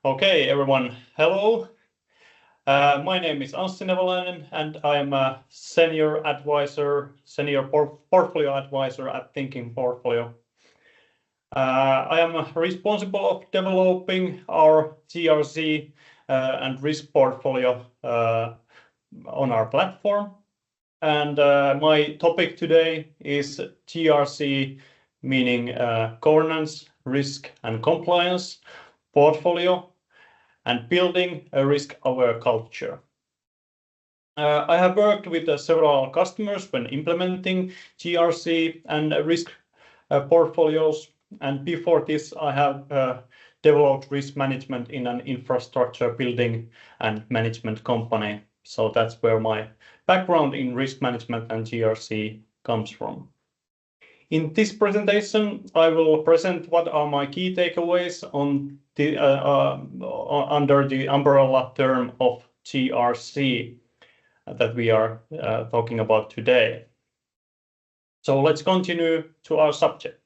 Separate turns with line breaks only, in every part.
Okay, everyone, hello. My name is Anssi Nevalainen, and I am a senior portfolio advisor at Thinking Portfolio. I am responsible of developing our GRC and risk portfolio on our platform. And my topic today is GRC, meaning governance, risk and compliance portfolio, and building a risk-aware culture. I have worked with several customers when implementing GRC and risk portfolios, and before this I have developed risk management in an infrastructure building and management company. So that's where my background in risk management and GRC comes from. In this presentation, I will present what are my key takeaways on the under the umbrella term of GRC that we are talking about today. Let's continue to our subject.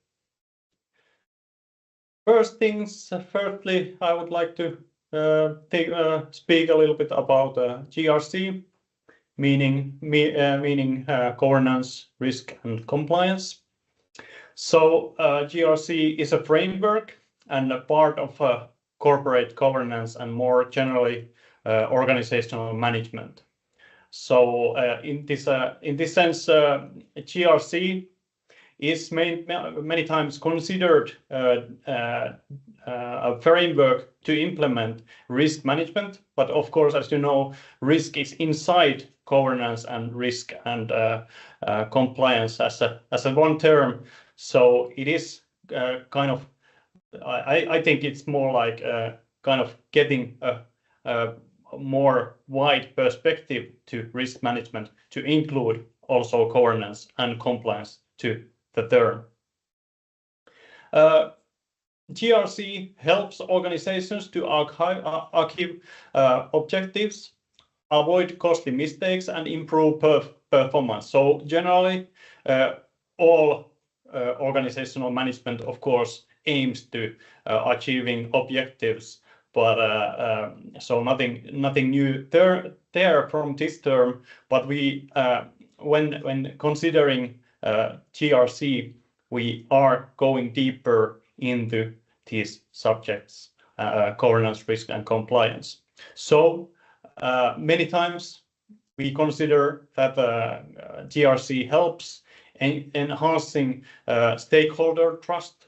Firstly, I would like to speak a little bit about GRC, meaning governance, risk and compliance. So GRC is a framework and a part of corporate governance and more generally organizational management. So in this sense, GRC is many times considered a framework to implement risk management, but of course, as you know, risk is inside governance and risk and compliance as a one term. So it is kind of, I think it's more like kind of getting a more wide perspective to risk management to include also governance and compliance to the term. GRC helps organizations to achieve objectives, avoid costly mistakes, and improve performance. So generally, all organizational management, of course, aims to achieving objectives, but so nothing new there from this term. But we, when considering GRC, we are going deeper into these subjects, governance, risk, and compliance. So many times we consider that GRC helps in enhancing stakeholder trust,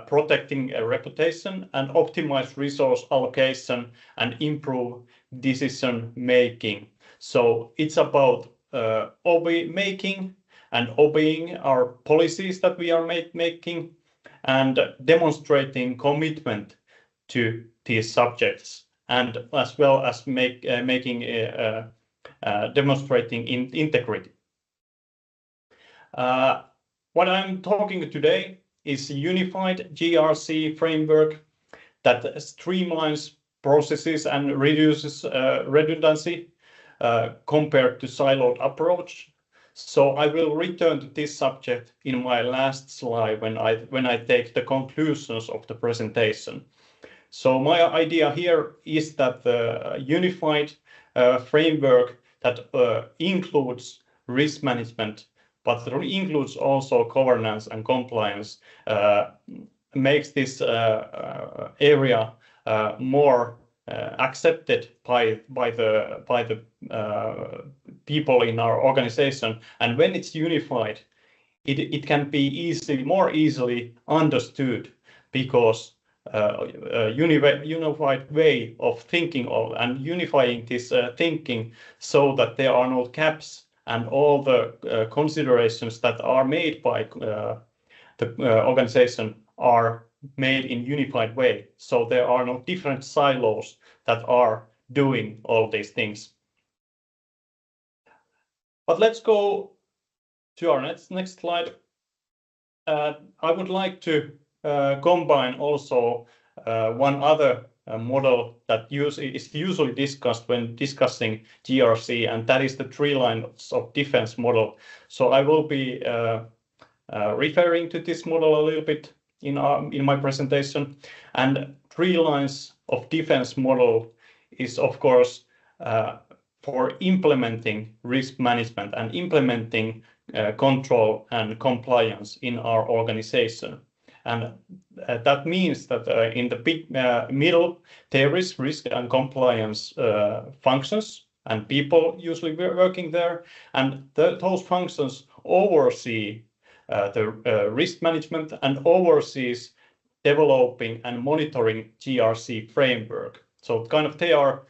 protecting a reputation, and optimize resource allocation and improve decision making. So it's about making and obeying our policies that we are making and demonstrating commitment to these subjects, and as well as demonstrating integrity. What I'm talking today is a unified GRC framework that streamlines processes and reduces redundancy compared to siloed approach. So I will return to this subject in my last slide when I take the conclusions of the presentation. So my idea here is that the unified framework that includes risk management, but includes also governance and compliance, makes this area more accepted by the people in our organization. And when it's unified, it can be more easily understood, because a unified way of thinking and unifying this thinking so that there are no gaps, and all the considerations that are made by the organization are made in unified way. So there are no different silos that are doing all these things. But let's go to our next slide. I would like to combine also one other model that is usually discussed when discussing GRC, and that is the three lines of defense model. So I will be referring to this model a little bit in my presentation. And three lines of defense model is, of course, for implementing risk management and implementing control and compliance in our organization. And that means that in the big middle, there is risk and compliance functions and people usually working there. And those functions oversee the risk management and oversees developing and monitoring GRC framework. So kind of they are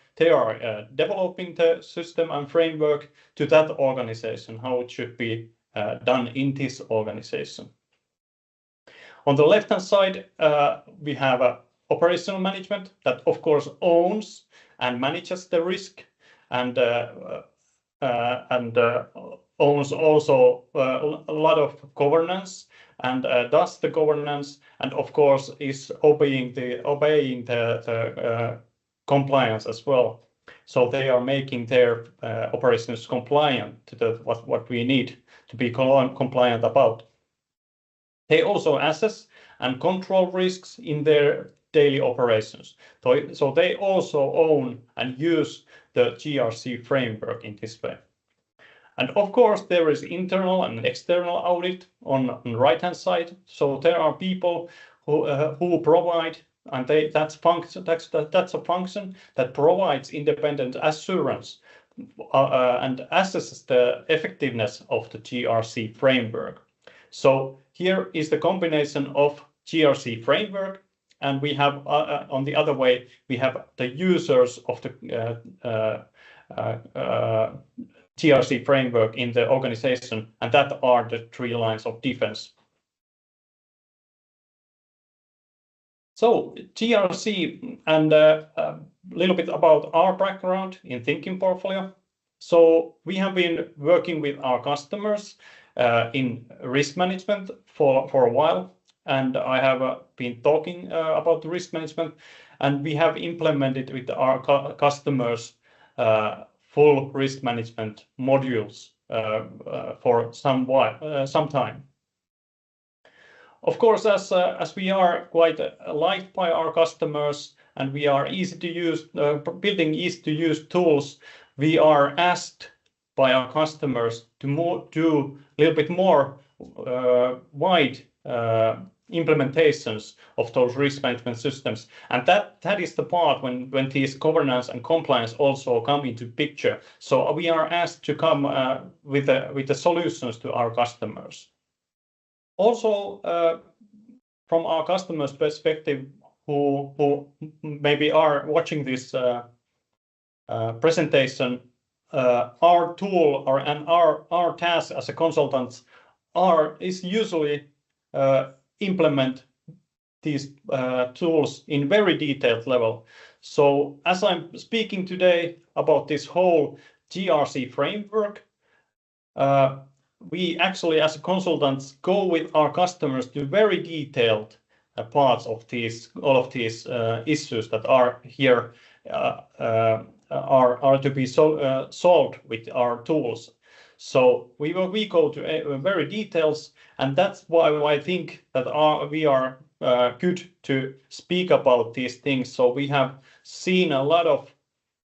developing the system and framework to that organization, how it should be done in this organization. On the left-hand side, we have operational management that, of course, owns and manages the risk and owns also a lot of governance and does the governance, and of course is obeying the compliance as well. So they are making their operations compliant to what we need to be compliant about. They also assess and control risks in their daily operations. So they also own and use the GRC framework in this way. And of course, there is internal and external audit on the right-hand side. So there are people who provide, and that's a function that provides independent assurance and assesses the effectiveness of the GRC framework. So here is the combination of GRC framework, and we have on the other way we have the users of the GRC framework in the organization, and that are the 3 lines of defense. So GRC, and a little bit about our background in Thinking Portfolio. So we have been working with our customers in risk management for a while, and I have been talking about the risk management, and we have implemented with our customers full risk management modules for some time. Of course, as we are quite liked by our customers and we are easy to use, building easy to use tools, we are asked by our customers to do a little bit more wide implementations of those risk management systems, and that is the part when these governance and compliance also come into picture. So we are asked to come with the solutions to our customers. Also, from our customers' perspective, who maybe are watching this presentation, our tool and our task as a consultants is usually implement these tools in very detailed level. So as I'm speaking today about this whole GRC framework, we actually as consultants go with our customers to very detailed parts of all of these issues that are here are to be solved with our tools. So we go to very details, and that's why I think that we are good to speak about these things. So we have seen a lot of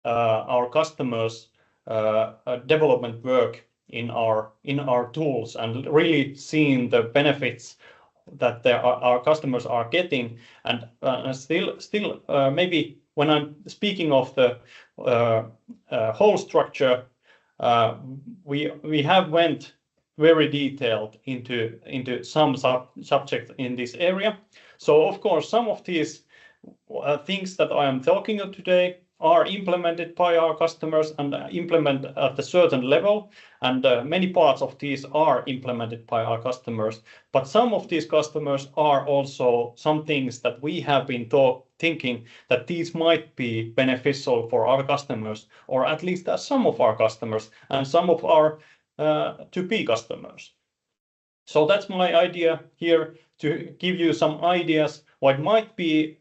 our customers' development work in our tools and really seen the benefits that our customers are getting. And still maybe when I'm speaking of the whole structure, we have went very detailed into some subjects in this area. So of course, some of these things that I am talking of today are implemented by our customers and implement at a certain level, and many parts of these are implemented by our customers. But some of these customers are also some things that we have been thinking that these might be beneficial for our customers, or at least some of our customers and some of our to-be customers. So that's my idea here, to give you some ideas what might be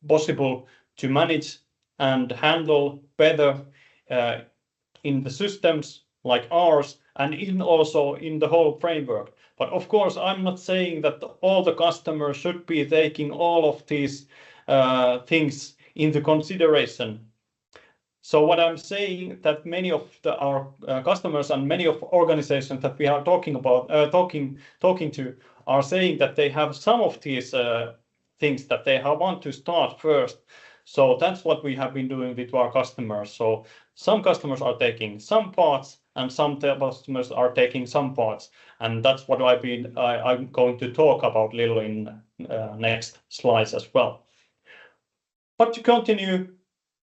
possible to manage and handle better in the systems like ours, and also in the whole framework. But of course, I'm not saying that all the customers should be taking all of these things into consideration. So what I'm saying that many of our customers and many of organizations that we are talking to are saying that they have some of these things that they want to start first. So that's what we have been doing with our customers. So some customers are taking some parts and some customers are taking some parts. And that's what I'm going to talk about a little in next slides as well. But to continue,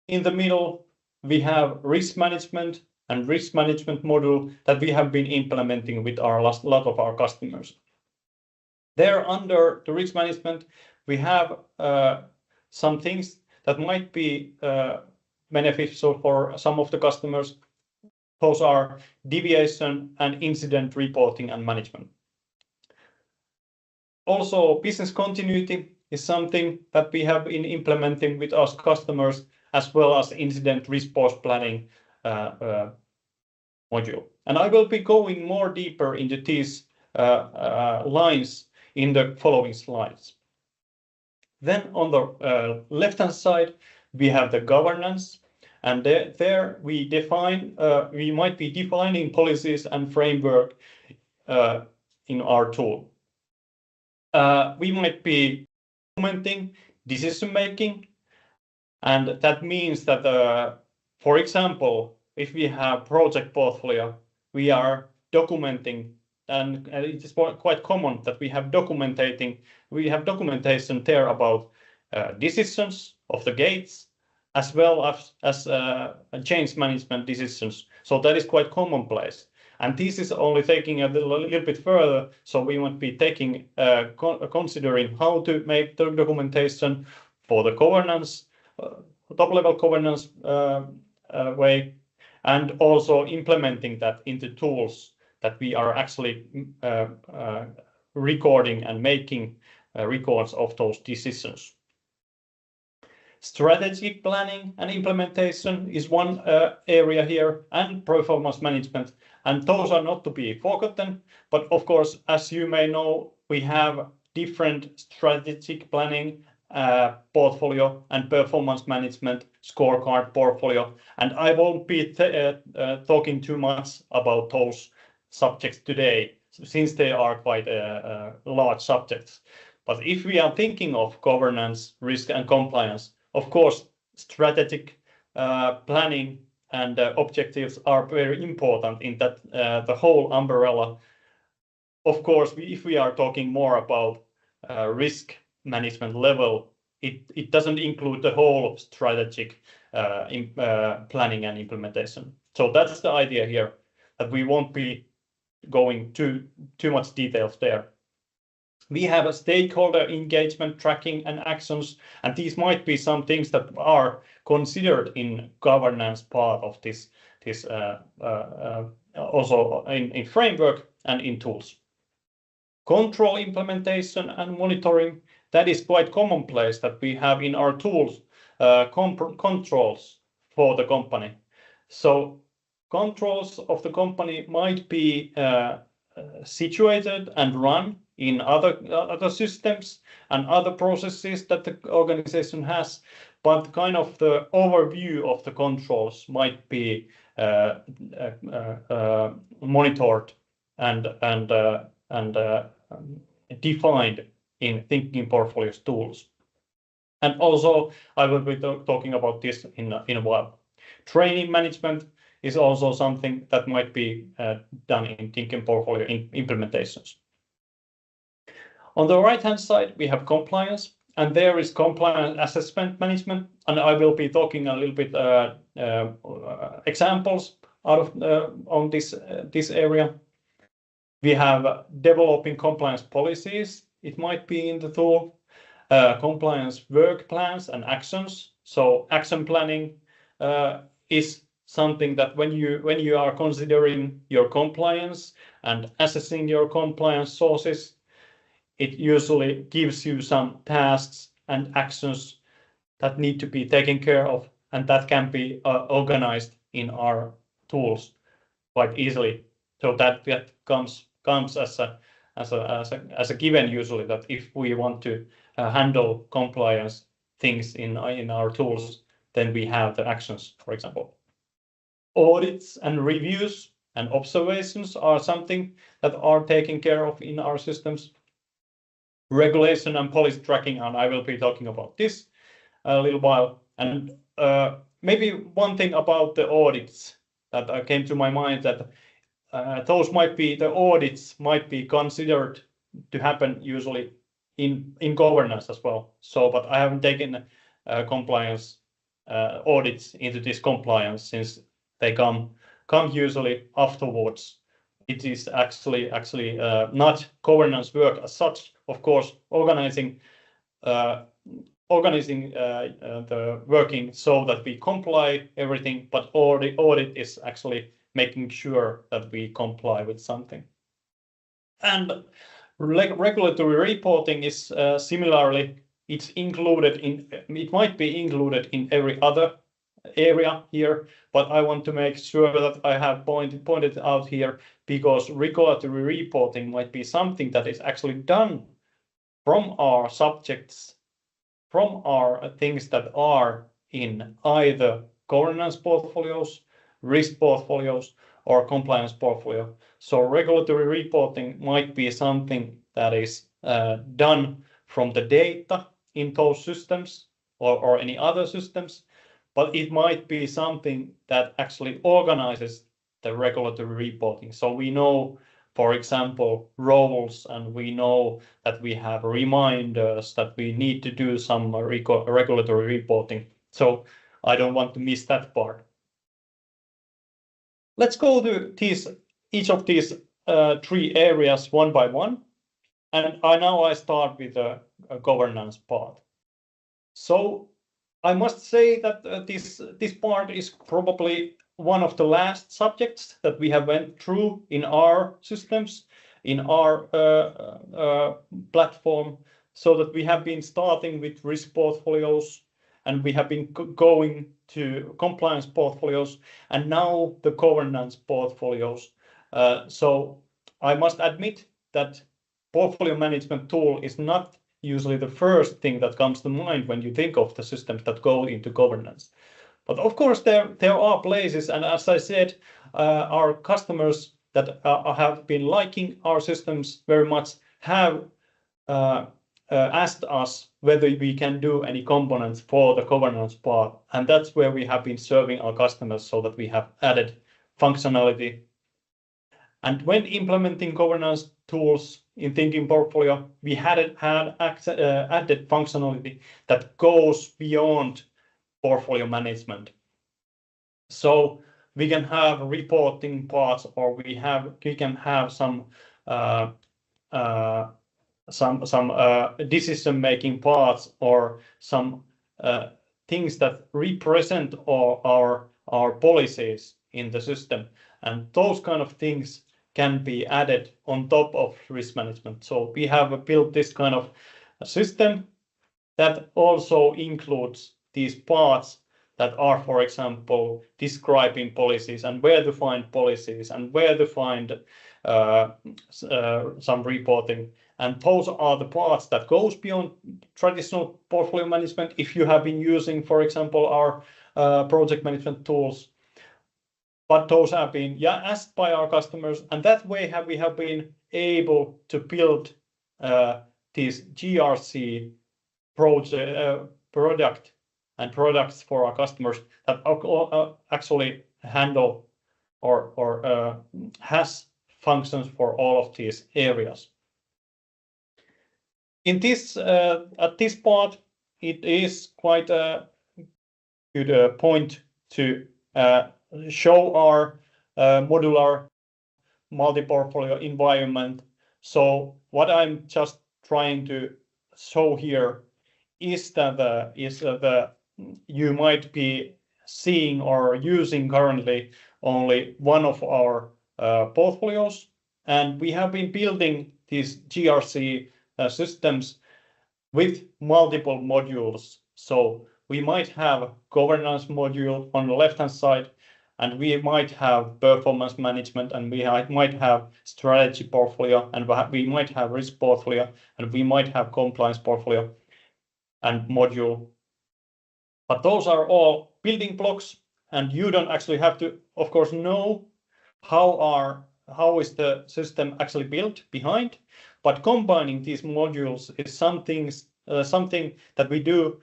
in the middle, we have risk management and risk management module that we have been implementing with a lot of our customers. There under the risk management, we have some things that might be beneficial for some of the customers. Those are deviation and incident reporting and management. Also, business continuity is something that we have been implementing with our customers, as well as incident response planning module. And I will be going more deeper into these lines in the following slides. Then on the left-hand side, we have the governance, and there we might be defining policies and framework in our tool. We might be documenting decision-making, and that means that, for example, if we have project portfolio, we are documenting, and it is quite common that we have documentation there about decisions of the gates, as well as change management decisions. So that is quite commonplace. And this is only taking a little bit further. So we might be taking considering how to make the documentation for the governance, top-level governance way, and also implementing that into tools that we are actually recording and making records of those decisions. Strategic planning and implementation is one area here, and performance management. And those are not to be forgotten. But of course, as you may know, we have different strategic planning portfolio and performance management scorecard portfolio. And I won't be talking too much about those subjects today, since they are quite large subjects. But if we are thinking of governance, risk and compliance, of course, strategic planning and objectives are very important in that the whole umbrella. Of course, if we are talking more about risk management level, it doesn't include the whole strategic planning and implementation. So that's the idea here, that we won't be going too much details there. We have a stakeholder engagement, tracking and actions, and these might be some things that are considered in governance part of this also in framework and in tools. Control implementation and monitoring, that is quite commonplace that we have in our tools controls for the company. So controls of the company might be situated and run in other systems and other processes that the organization has, but kind of the overview of the controls might be monitored and defined in Thinking Portfolio tools. And also, I will be talking about this in a while. Training management is also something that might be done in Thinking Portfolio implementations. On the right-hand side, we have compliance, and there is compliance assessment management, and I will be talking a little bit examples out of on this area. We have developing compliance policies. It might be in the tool, compliance work plans and actions. So action planning is something that when you are considering your compliance and assessing your compliance sources, it usually gives you some tasks and actions that need to be taken care of, and that can be organized in our tools quite easily. So that comes as as a given usually, that if we want to handle compliance things in our tools, then we have the actions, for example. Audits and reviews and observations are something that are taken care of in our systems. Regulation and policy tracking, and I will be talking about this a little while. And maybe one thing about the audits that came to my mind, that the audits might be considered to happen usually in governance as well. So, but I haven't taken compliance audits into this compliance, since they come usually afterwards. It is actually not governance work as such. Of course, organizing the working so that we comply everything, but audit is actually making sure that we comply with something. And regulatory reporting is similarly, it's included in, it might be included in every other area here, but I want to make sure that I have pointed out here, because regulatory reporting might be something that is actually done from our subjects, from our things that are in either governance portfolios, risk portfolios, or compliance portfolio. So regulatory reporting might be something that is done from the data in those systems or any other systems, but it might be something that actually organizes the regulatory reporting. So we know, for example, roles, and we know that we have reminders that we need to do some regulatory reporting. So I don't want to miss that part. Let's go to each of these 3 areas one by one. And now I start with the governance part. So I must say that this part is probably one of the last subjects that we have went through in our systems, in our platform, so that we have been starting with risk portfolios, and we have been going to compliance portfolios, and now the governance portfolios. So I must admit that portfolio management tool is not usually the first thing that comes to mind when you think of the systems that go into governance. But of course, there are places, and as I said, our customers that have been liking our systems very much have asked us whether we can do any components for the governance part, and that's where we have been serving our customers, so that we have added functionality. And when implementing governance tools in Thinking Portfolio, we had added functionality that goes beyond portfolio management. So we can have reporting parts, or we can have some decision-making parts, or some things that represent our policies in the system, and those kind of things can be added on top of risk management. So we have built this kind of system that also includes these parts that are, for example, describing policies and where to find policies and where to find some reporting. And those are the parts that goes beyond traditional portfolio management. If you have been using, for example, our project management tools, but those have been asked by our customers, and that way we have been able to build these GRC product and products for our customers that actually handle or has functions for all of these areas. In this at this part, it is quite a good point to show our modular multi-portfolio environment. So what I'm just trying to show here is that you might be seeing or using currently only one of our portfolios, and we have been building these GRC systems with multiple modules. So we might have governance module on the left-hand side, and we might have performance management, and we might have strategy portfolio, and we might have risk portfolio, and we might have compliance portfolio and module. But those are all building blocks, and you don't actually have to, of course, know how is the system actually built behind. But combining these modules is something that we do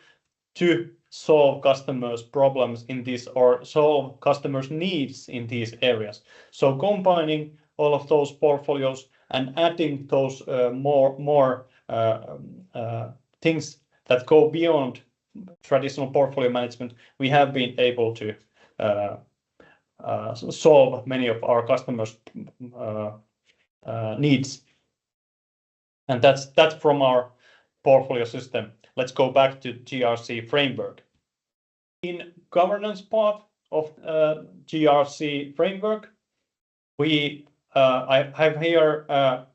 to solve customers' problems in this, or solve customers' needs in these areas. So combining all of those portfolios and adding those more things that go beyond traditional portfolio management, we have been able to solve many of our customers' needs. And that's from our portfolio system. Let's go back to GRC framework. In governance part of GRC framework, I have here,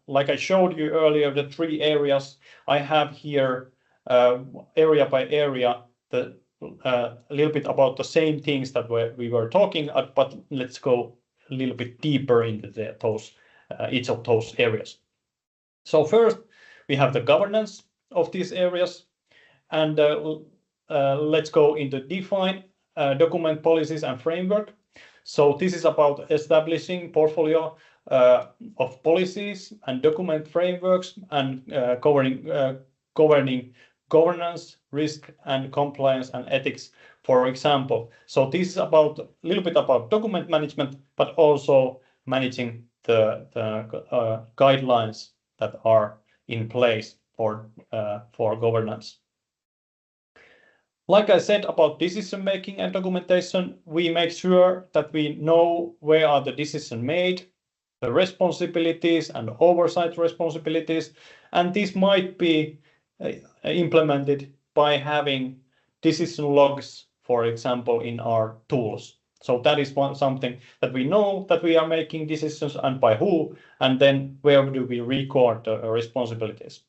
like I showed you earlier, the 3 areas. I have here area by area a little bit about the same things that we were talking about, but let's go a little bit deeper into each of those areas. So first, we have the governance of these areas, and let's go into define document policies and framework. So this is about establishing portfolio of policies and document frameworks and governing governance, risk, and compliance and ethics, for example. So this is about a little bit about document management, but also managing the guidelines that are in place for governance. Like I said about decision making and documentation, we make sure that we know where are the decisions made, the responsibilities and oversight responsibilities, and this might be implemented by having decision logs, for example, in our tools. So that is something that we know that we are making decisions and by who, and then where do we record the responsibilities.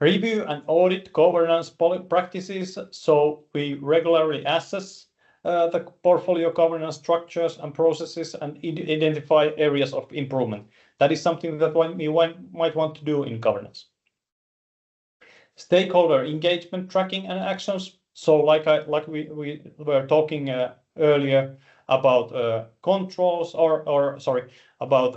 Review and audit governance practices. So we regularly assess the portfolio governance structures and processes and identify areas of improvement. That is something that we might want to do in governance. Stakeholder engagement tracking and actions. So like we were talking earlier about controls about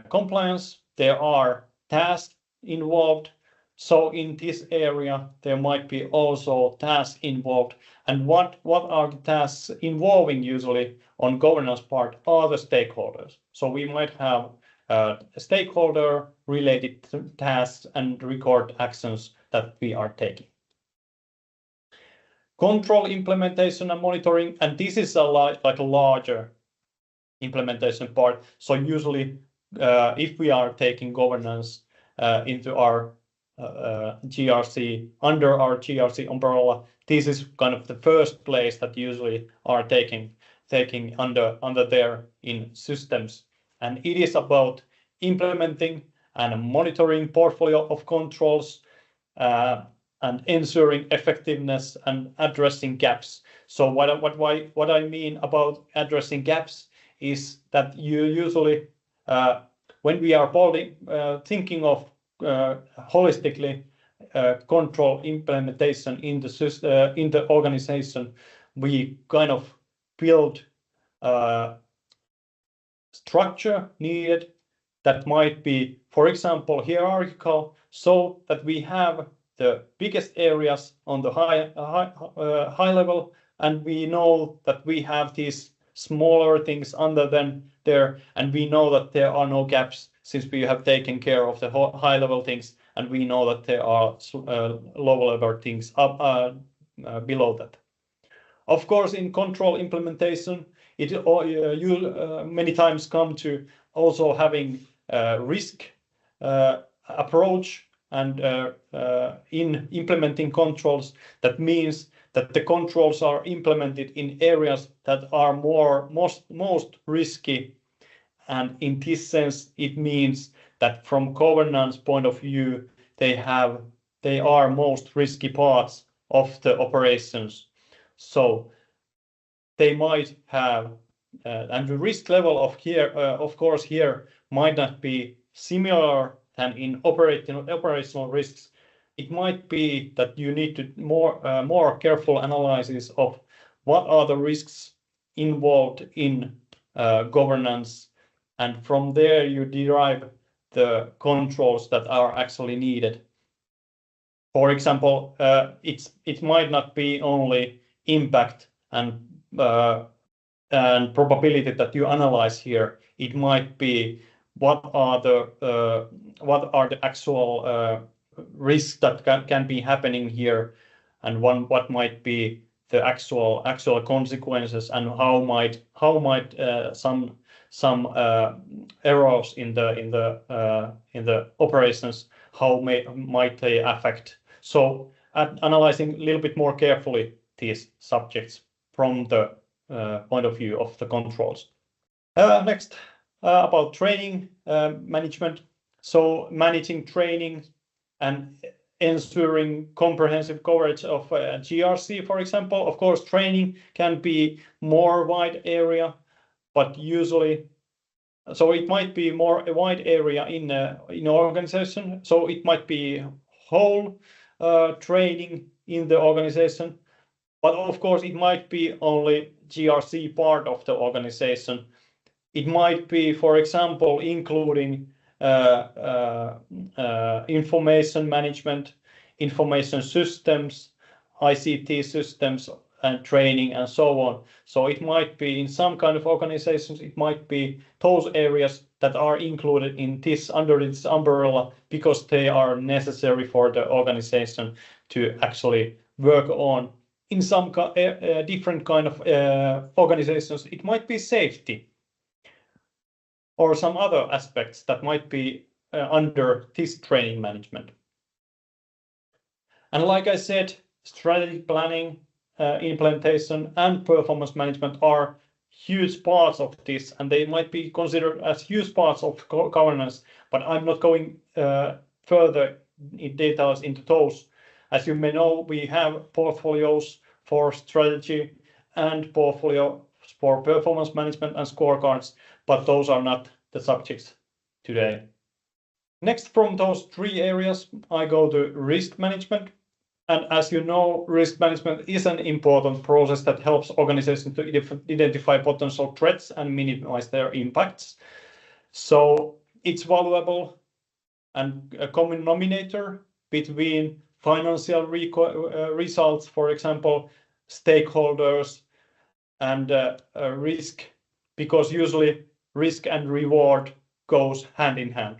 compliance, there are tasks involved. So in this area, there might be also tasks involved. And what are the tasks involving usually on governance part are the stakeholders. So we might have stakeholder related tasks and record actions that we are taking. Control implementation and monitoring, and this is like a larger implementation part. So usually if we are taking governance into our GRC, under our GRC umbrella, this is kind of the first place that usually are taking under there in systems. And it is about implementing and monitoring portfolio of controls and ensuring effectiveness and addressing gaps. So what I mean about addressing gaps is that you usually, when we are thinking of holistically control implementation in the organization, we kind of build structure needed that might be, for example, hierarchical, so that we have the biggest areas on the high level, and we know that we have these smaller things under them there, and we know that there are no gaps since we have taken care of the high level things, and we know that there are lower level things up below that. Of course, in control implementation, it many times come to also having risk approach, and in implementing controls, that means that the controls are implemented in areas that are most risky. And in this sense, it means that from governance point of view, they are most risky parts of the operations. So they might have, and the risk level of here, of course, here might not be similar than in operational risks. It might be that you need to more careful analysis of what are the risks involved in governance, and from there you derive the controls that are actually needed. For example, it might not be only impact and probability that you analyze here. It might be what are the actual risks that can be happening here, and what might be the actual consequences, and how might some errors in the operations, how might they affect. So analyzing a little bit more carefully these subjects from the point of view of the controls. Next, about training management. So managing training and ensuring comprehensive coverage of GRC, for example. Of course, training can be more wide area, but usually, so it might be more a wide area in an organization. So it might be whole training in the organization, but of course it might be only GRC part of the organization. It might be, for example, including information management, information systems, ICT systems, and training, and so on. So it might be in some kind of organizations, it might be those areas that are included in this, under this umbrella, because they are necessary for the organization to actually work on. In some different kind of organizations, it might be safety or some other aspects that might be under this training management. And like I said, strategic planning, implementation, and performance management are huge parts of this, and they might be considered as huge parts of governance, but I'm not going further in details into those. As you may know, we have portfolios for strategy and portfolio for performance management and scorecards, but those are not the subjects today. Next, from those three areas, I go to risk management. And as you know, risk management is an important process that helps organizations to identify potential threats and minimize their impacts. So it's valuable and a common denominator between financial results, for example, stakeholders, and risk, because usually risk and reward goes hand in hand.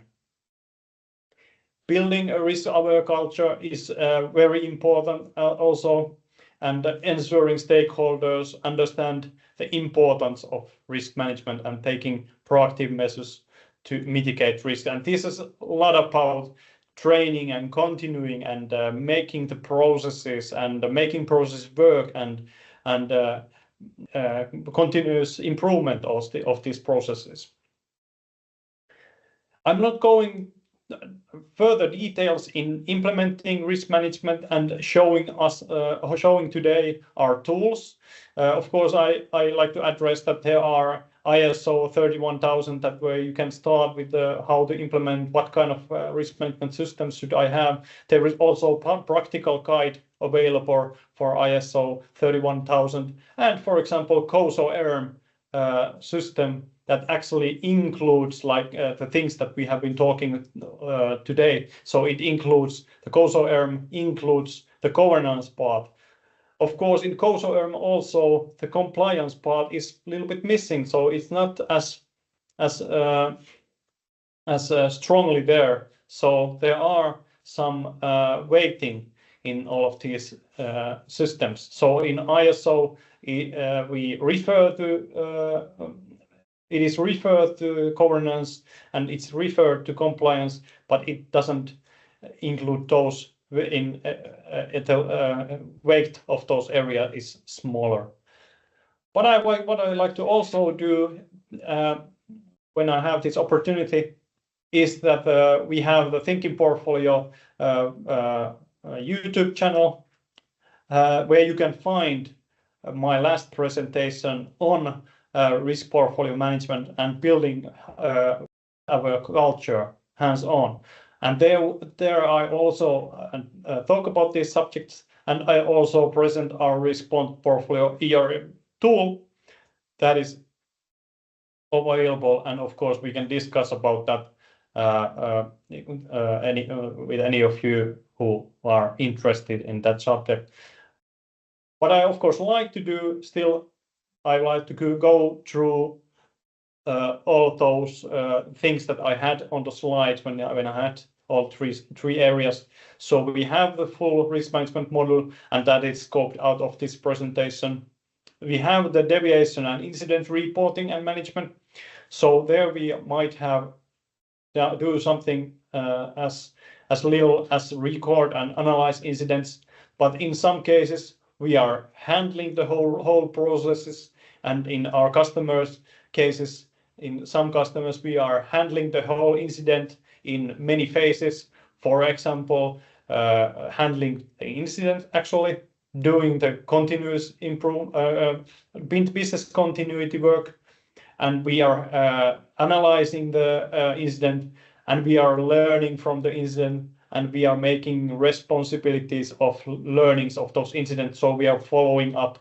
Building a risk-aware culture is very important also, and ensuring stakeholders understand the importance of risk management and taking proactive measures to mitigate risk. And this is a lot about training and continuing and making the processes and making processes work, and continuous improvement of these processes. I'm not going further details in implementing risk management and showing today our tools. Of course, I like to address that there are ISO 31000 that where you can start with how to implement, what kind of risk management systems should I have. There is also a practical guide available for ISO 31000, and for example, COSO-ERM system that actually includes like the things that we have been talking today. So it includes the COSO-ERM, includes the governance part. Of course, in COSO-ERM also the compliance part is a little bit missing, so it's not as strongly there. So there are some weighting in all of these systems. So in ISO, we refer to it is referred to governance and it's referred to compliance, but it doesn't include those in the weight of those areas is smaller. What I like to also do when I have this opportunity is that we have the Thinking Portfolio YouTube channel where you can find my last presentation on risk portfolio management and building our culture hands-on. And there I also talk about these subjects, and I also present our risk portfolio ERM tool that is available, and of course we can discuss about that with any of you who are interested in that subject. What I of course like to do still, I like to go through all those things that I had on the slides when I had all three areas. So we have the full risk management model, and that is scoped out of this presentation. We have the deviation and incident reporting and management. So there we might have do something as little as record and analyze incidents, but in some cases we are handling the whole processes, and in our customers' cases, in some customers we are handling the whole incident in many phases. For example, handling the incident, actually doing the continuous business continuity work, and we are analyzing the incident, and we are learning from the incident, and we are making responsibilities of learnings of those incidents. So we are following up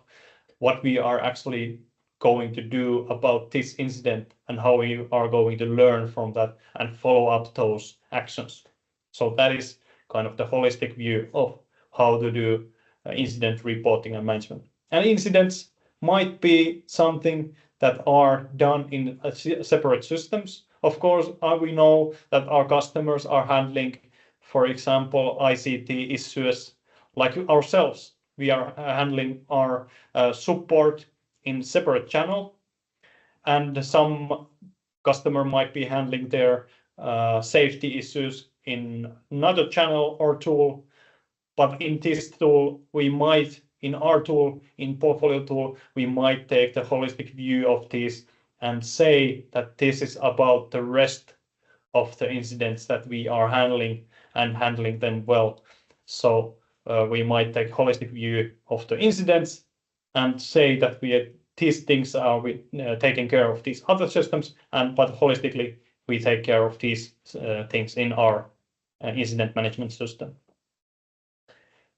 what we are actually going to do about this incident and how we are going to learn from that and follow up those actions. So that is kind of the holistic view of how to do incident reporting and management. And incidents might be something that are done in separate systems. Of course, we know that our customers are handling, for example, ICT issues like ourselves. We are handling our support in separate channel, and some customer might be handling their safety issues in another channel or tool. But in this tool, we might, in our tool, in portfolio tool, we might take the holistic view of this and say that this is about the rest of the incidents that we are handling and handling them well. So we might take holistic view of the incidents and say that these things are taking care of these other systems, but holistically we take care of these things in our incident management system.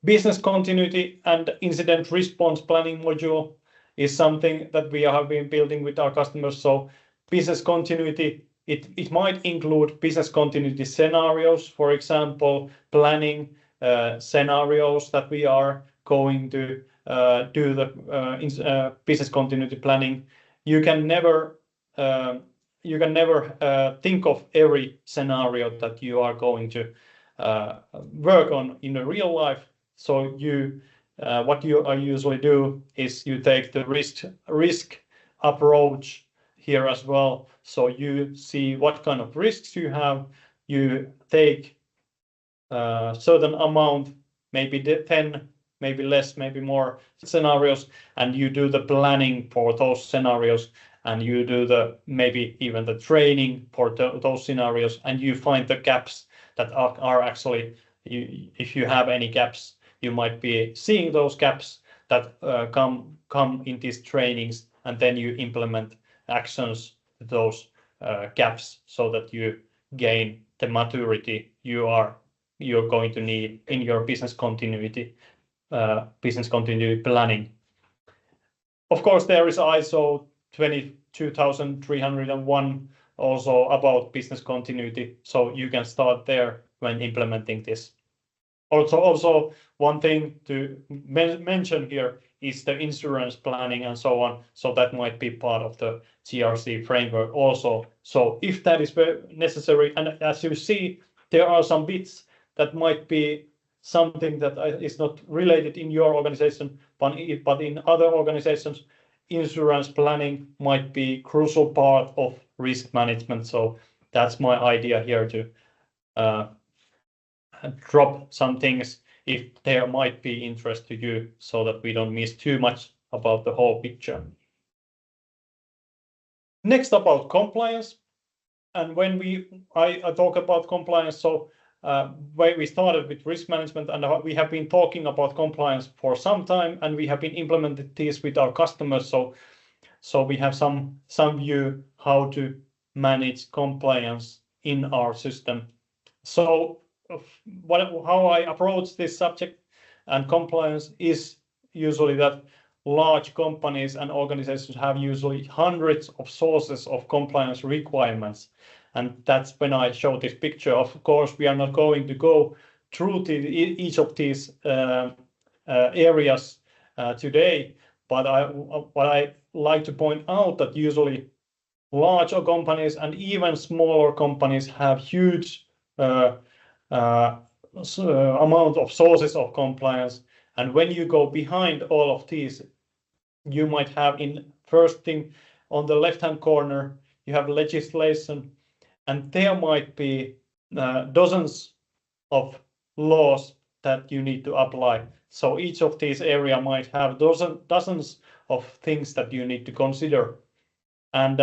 Business continuity and incident response planning module is something that we have been building with our customers. So business continuity, it might include business continuity scenarios, for example, planning scenarios that we are going to do the business continuity planning. You can never think of every scenario that you are going to work on in a real life. So what you usually do is you take the risk approach here as well. So you see what kind of risks you have. You take a certain amount, maybe 10, maybe less, maybe more scenarios, and you do the planning for those scenarios, and you do maybe even the training for those scenarios, and you find the gaps that are actually, if you have any gaps, you might be seeing those gaps that come in these trainings, and then you implement actions to those gaps so that you gain the maturity you're going to need in your business continuity planning. Of course, there is ISO 22301 also about business continuity, so you can start there when implementing this. Also, one thing to mention here is the insurance planning and so on. So that might be part of the GRC framework also. So if that is necessary, and as you see, there are some bits that might be something that is not related in your organization, but in other organizations, insurance planning might be crucial part of risk management. So that's my idea here to drop some things if there might be interest to you, so that we don't miss too much about the whole picture. Next, about compliance. And when I talk about compliance, so where we started with risk management, and we have been talking about compliance for some time, and we have been implementing this with our customers. So we have some view how to manage compliance in our system. So how I approach this subject and compliance is usually that large companies and organizations have usually hundreds of sources of compliance requirements. And that's when I show this picture. Of course, we are not going to go through each of these areas today, but what I like to point out that usually larger companies and even smaller companies have huge amount of sources of compliance. And when you go behind all of these, you might have in first thing on the left-hand corner, you have legislation, and there might be dozens of laws that you need to apply. So each of these areas might have dozens of things that you need to consider. And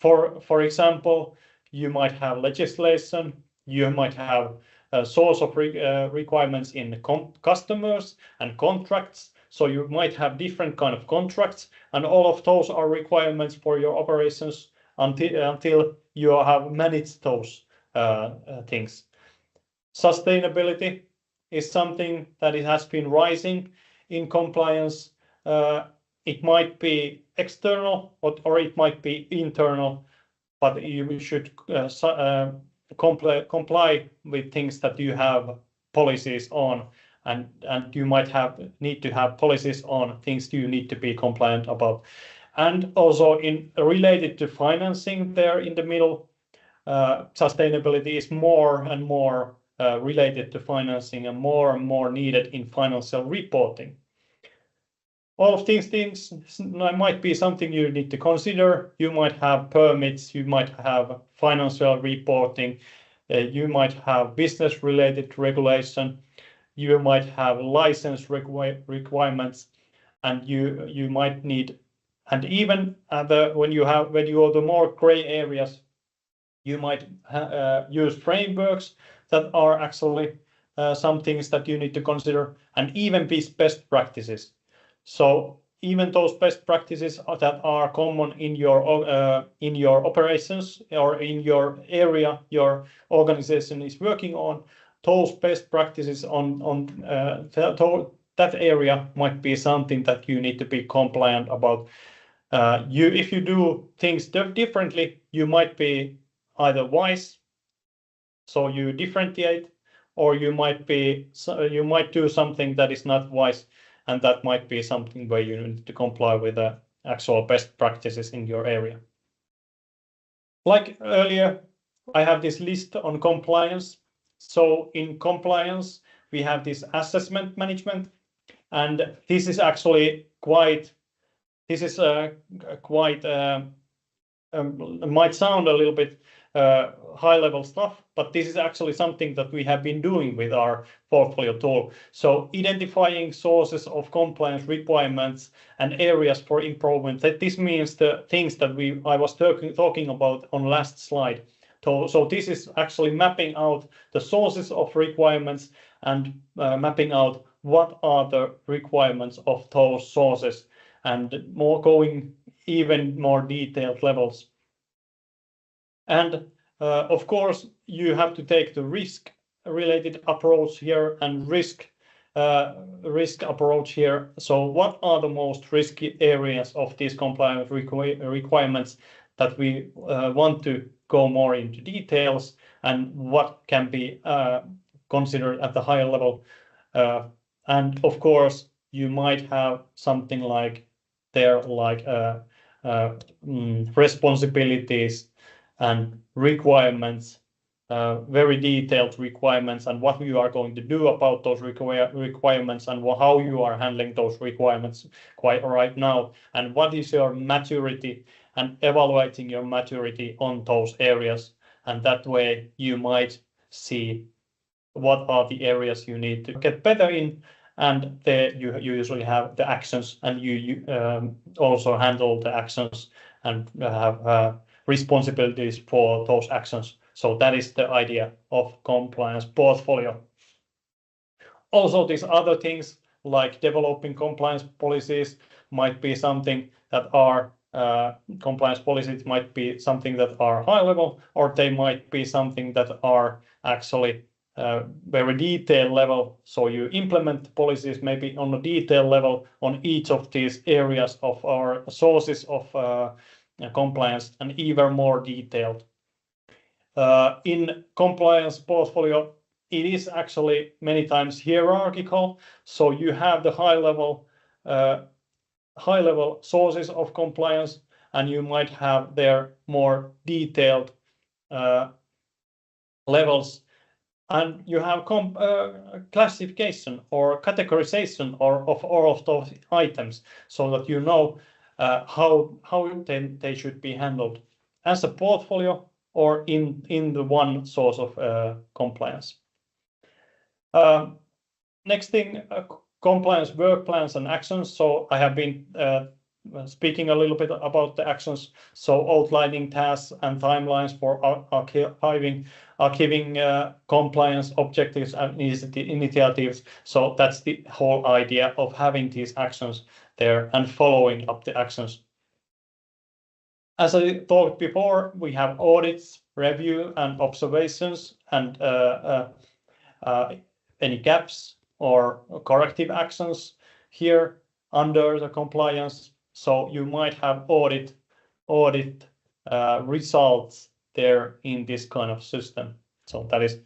for example, you might have legislation, you might have a source of requirements in customers and contracts. So you might have different kind of contracts, and all of those are requirements for your operations until you have managed those things. Sustainability is something that it has been rising in compliance. It might be external or it might be internal, but you should comply with things that you have policies on, and you might need to have policies on things you need to be compliant about. And also related to financing, there in the middle, sustainability is more and more related to financing and more needed in financial reporting. All of these things might be something you need to consider. You might have permits, you might have financial reporting, you might have business-related regulation, you might have license requirements, and you might need, and even when you go to more gray areas, you might use frameworks that are actually some things that you need to consider, and even these best practices. So even those best practices that are common in your operations or in your area your organization is working on, those best practices on that area might be something that you need to be compliant about. If you do things differently, you might be either wise, so you differentiate, or you might do something that is not wise, and that might be something where you need to comply with the actual best practices in your area. Like earlier, I have this list on compliance. So in compliance, we have this assessment management, and this is actually quite might sound a little bit high-level stuff, but this is actually something that we have been doing with our portfolio tool. So identifying sources of compliance requirements and areas for improvement. This means the things that I was talking about on last slide. So this is actually mapping out the sources of requirements and mapping out what are the requirements of those sources, and going even more detailed levels. And of course, you have to take the risk-related approach here and risk approach here. So what are the most risky areas of these compliance requirements that we want to go more into details, and what can be considered at the higher level? And of course, you might have something like responsibilities and requirements, very detailed requirements, and what you are going to do about those requirements, and how you are handling those requirements quite right now, and what is your maturity, and evaluating your maturity on those areas. And that way you might see what are the areas you need to get better in, and there you usually have the actions, and you also handle the actions and have responsibilities for those actions. So that is the idea of compliance portfolio. Also, these other things like developing compliance policies might be something that are compliance policies might be something that are high level, or they might be something that are actually very detailed level. So you implement the policies maybe on a detail level on each of these areas of our sources of compliance, and even more detailed. In compliance portfolio, it is actually many times hierarchical. So you have the high level sources of compliance, and you might have their more detailed levels, and you have classification or categorization of all of those items, so that you know how they should be handled as a portfolio or in the one source of compliance. Next thing, compliance work plans and actions. So I have been speaking a little bit about the actions, so outlining tasks and timelines for archiving compliance objectives and initiatives. So that's the whole idea of having these actions there and following up the actions. As I talked before, we have audits, review, and observations, and any gaps or corrective actions here under the compliance. So you might have audit results there in this kind of system. So that is,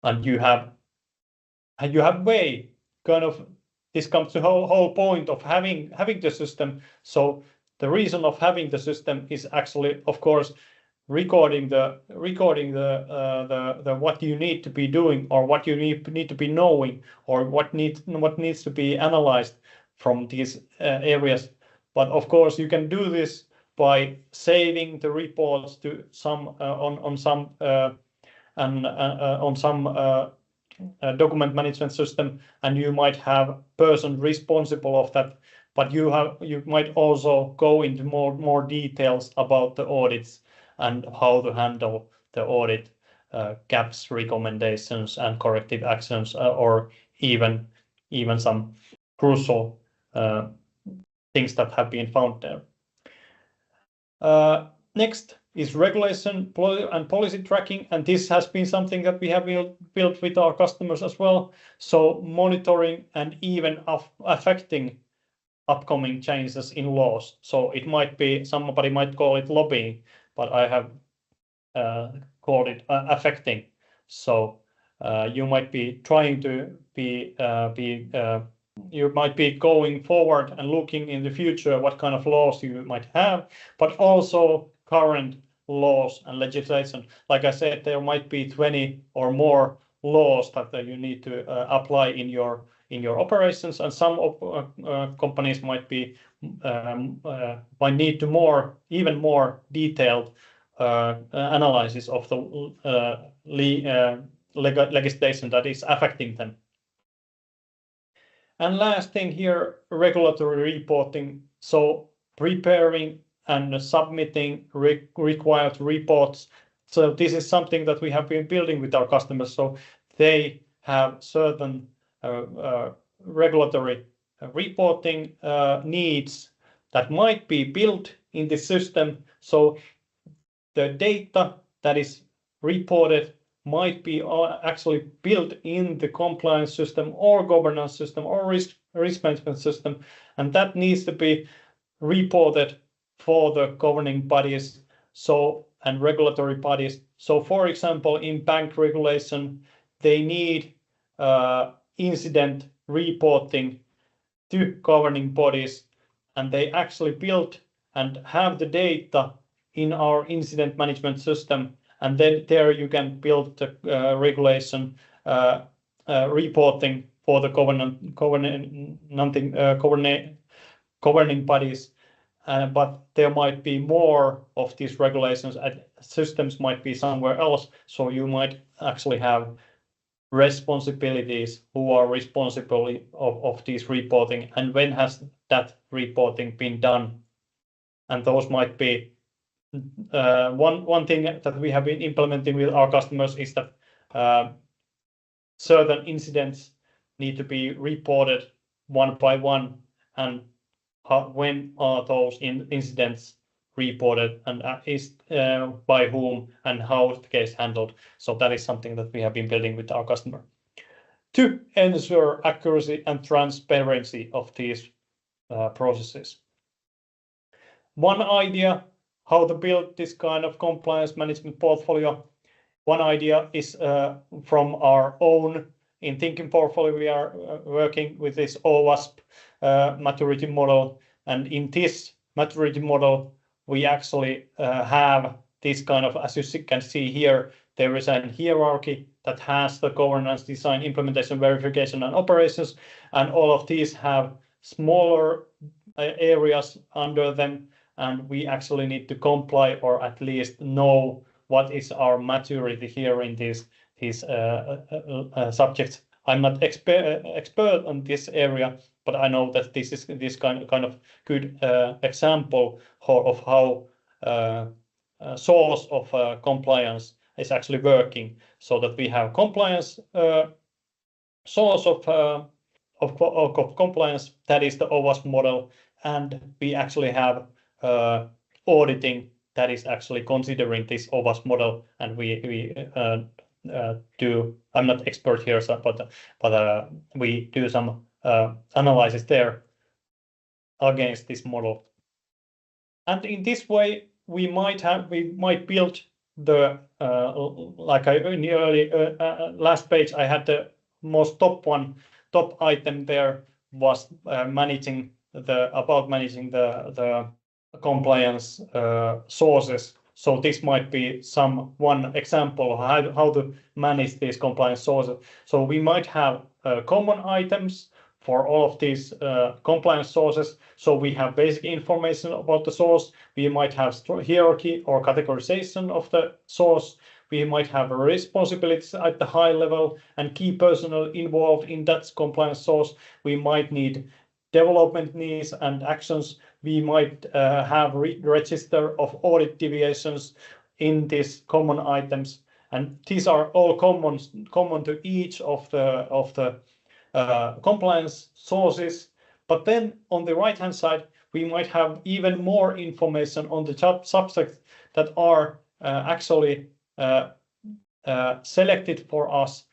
and you have way kind of, this comes to whole point of having the system. So the reason of having the system is actually, of course, recording the what you need to be doing, or what you need to be knowing, or what needs to be analyzed from these areas. But of course, you can do this by saving the reports to some on some document management system, and you might have person responsible of that. But you might also go into more details about the audits and how to handle the audit gaps, recommendations, and corrective actions, or even some crucial things that have been found there. Next is regulation and policy tracking, and this has been something that we have built with our customers as well. So monitoring and even affecting upcoming changes in laws. So it might be, somebody might call it lobbying, but I have called it affecting. So you might be trying to you might be going forward and looking in the future what kind of laws you might have, but also current laws and legislation. Like I said, there might be 20 or more laws that you need to apply in your operations, and some companies might need to even more detailed analysis of the legislation that is affecting them. And last thing here, regulatory reporting. So preparing and submitting required reports. So this is something that we have been building with our customers. So they have certain regulatory reporting needs that might be built in the system. So the data that is reported might be actually built in the compliance system or governance system or risk management system, and that needs to be reported for the governing bodies and regulatory bodies. So for example, in bank regulation, they need incident reporting to governing bodies, and they actually build and have the data in our incident management system, and then there you can build the regulation reporting for the governing bodies. But there might be more of these regulations, and systems might be somewhere else. So you might actually have responsibilities who are responsible of these reporting, and when has that reporting been done. And those might be one thing that we have been implementing with our customers is that certain incidents need to be reported one by one, and when are those incidents reported, and is by whom, and how is the case handled. So that is something that we have been building with our customer to ensure accuracy and transparency of these processes. One idea how to build this kind of compliance management portfolio. One idea is from our own. In Thinking Portfolio, we are working with this OWASP maturity model, and in this maturity model, we actually have this kind of, as you can see here, there is a hierarchy that has the governance, design, implementation, verification, and operations, and all of these have smaller areas under them, and we actually need to comply or at least know what is our maturity here in these subjects. I'm not expert on this area, but I know that this is this kind of good example of how source of compliance is actually working, so that we have compliance source of compliance, that is the OWASP model, and we actually have auditing that is actually considering this OWASP model, and we do. I'm not expert here, so, but we do some analysis there against this model, and in this way we might build the like in the early last page I had the most top item there was managing the compliance sources. So this might be one example of how to manage these compliance sources. So we might have common items for all of these compliance sources. So we have basic information about the source. We might have hierarchy or categorization of the source. We might have responsibilities at the high level and key personnel involved in that compliance source. We might need development needs and actions. We might have register of audit deviations in these common items, and these are all common to each of the compliance sources. But then on the right hand side, we might have even more information on the subjects that are actually selected for us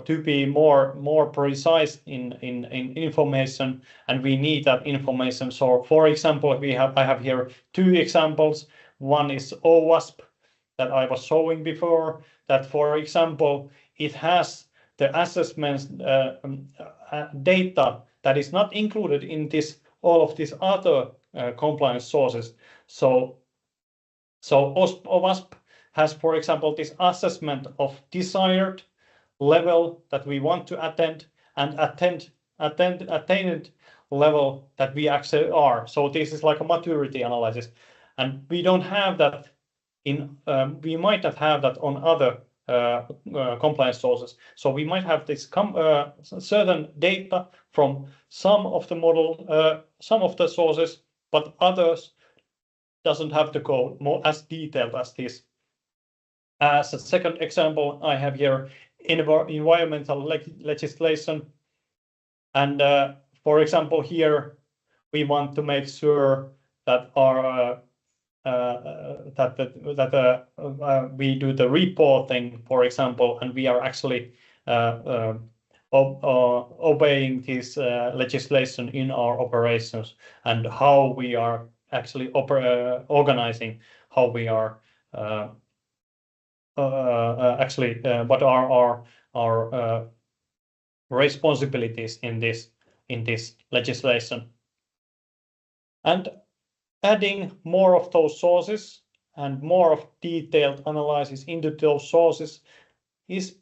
to be more precise in information, and we need that information. So for example, I have here two examples. One is OWASP that I was showing before, that for example it has the assessments data that is not included in all of these other compliance sources. So OWASP has, for example, this assessment of desired level that we want to attend and attained level that we actually are. So this is like a maturity analysis, and we don't have that we might not have that on other compliance sources. So we might have this certain data from some of the sources, but others doesn't have to go more as detailed as this. As a second example, I have here environmental legislation, and for example here we want to make sure that our we do the reporting, for example, and we are actually obeying this legislation in our operations, and how we are actually organizing, how we are actually what are our responsibilities in this legislation. And adding more of those sources and more of detailed analysis into those sources is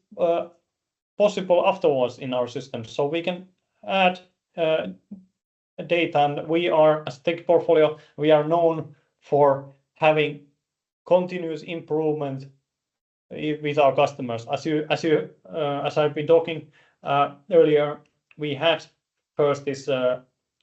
possible afterwards in our system. So we can add data, and we are, as Thinking Portfolio, we are known for having continuous improvement with our customers. As I've been talking earlier, we had first this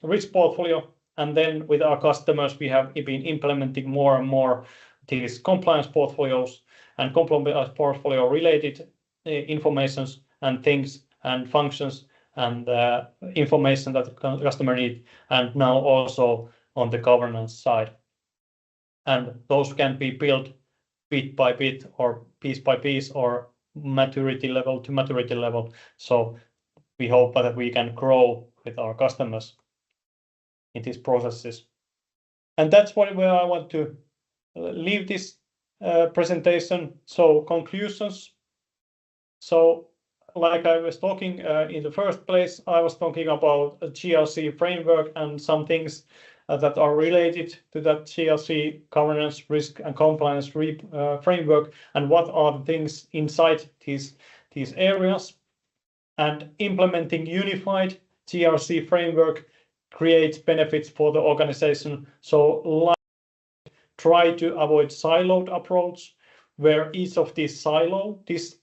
rich portfolio, and then with our customers we have been implementing more and more these compliance portfolios and compliance portfolio related informations and things and functions and information that the customer needs, and now also on the governance side. And those can be built bit by bit or piece by piece or maturity level to maturity level. So we hope that we can grow with our customers in these processes. And that's where I want to leave this presentation. So conclusions. So like I was talking in the first place, I was talking about a GRC framework and some things that are related to that GRC governance, risk and compliance framework, and what are the things inside these areas. And implementing unified GRC framework creates benefits for the organization. So try to avoid siloed approach, where each of these silo, this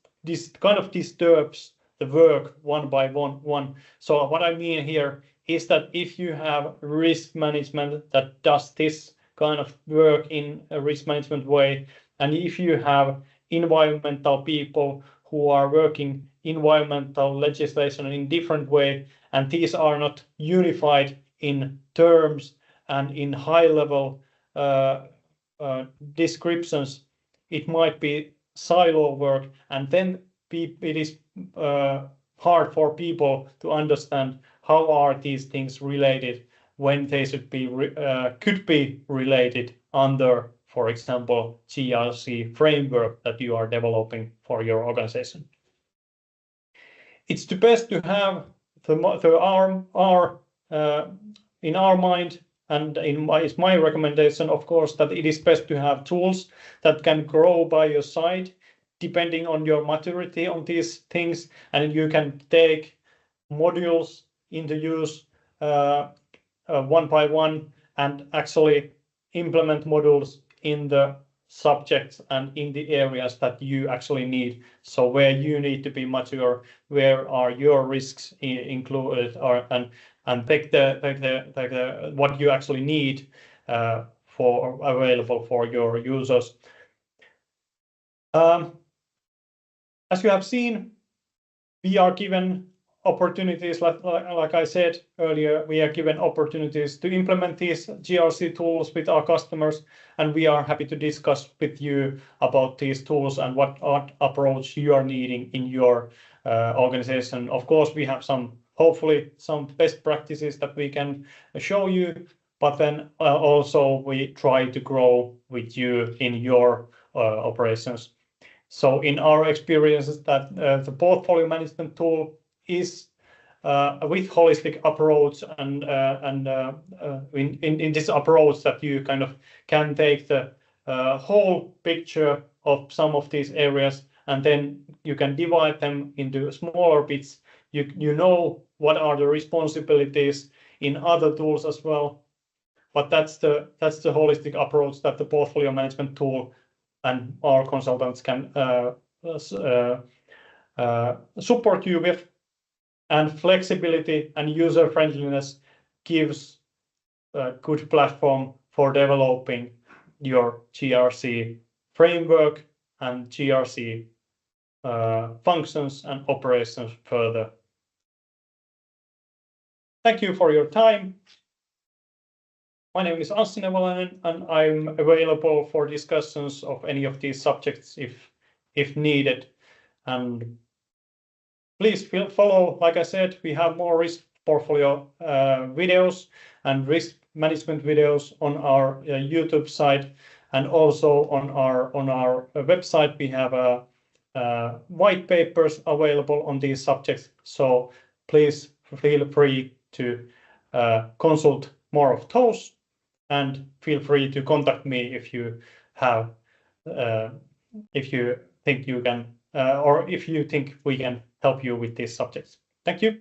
kind of disturbs the work one by one. So what I mean here is that if you have risk management that does this kind of work in a risk management way, and if you have environmental people who are working environmental legislation in different way, and these are not unified in terms and in high level descriptions, it might be silo work, and then it is hard for people to understand how are these things related when they should be could be related under, for example, GRC framework that you are developing for your organization. It's the best to have in our mind, and it's my recommendation, of course, that it is best to have tools that can grow by your side, depending on your maturity on these things, and you can take modules into use one by one and actually implement modules in the subjects and in the areas that you actually need. So where you need to be mature, where are your risks included, and take the what you actually need for available for your users. As you have seen, we are given opportunities, like I said earlier, we are given opportunities to implement these GRC tools with our customers, and we are happy to discuss with you about these tools and what approach you are needing in your organization. Of course, we have hopefully some best practices that we can show you, but then also we try to grow with you in your operations. So in our experiences that the portfolio management tool is with holistic approach, and in this approach that you kind of can take the whole picture of some of these areas, and then you can divide them into smaller bits. You know what are the responsibilities in other tools as well, but that's the holistic approach that the portfolio management tool and our consultants can support you with. And flexibility and user friendliness gives a good platform for developing your GRC framework and GRC functions and operations further. Thank you for your time. My name is Anssi Nevalainen, and I'm available for discussions of any of these subjects if needed. And please follow, like I said, we have more risk portfolio videos and risk management videos on our YouTube site, and also on our website we have white papers available on these subjects. So please feel free to consult more of those, and feel free to contact me if you have if you think you can or if you think we can help you with these subjects. Thank you.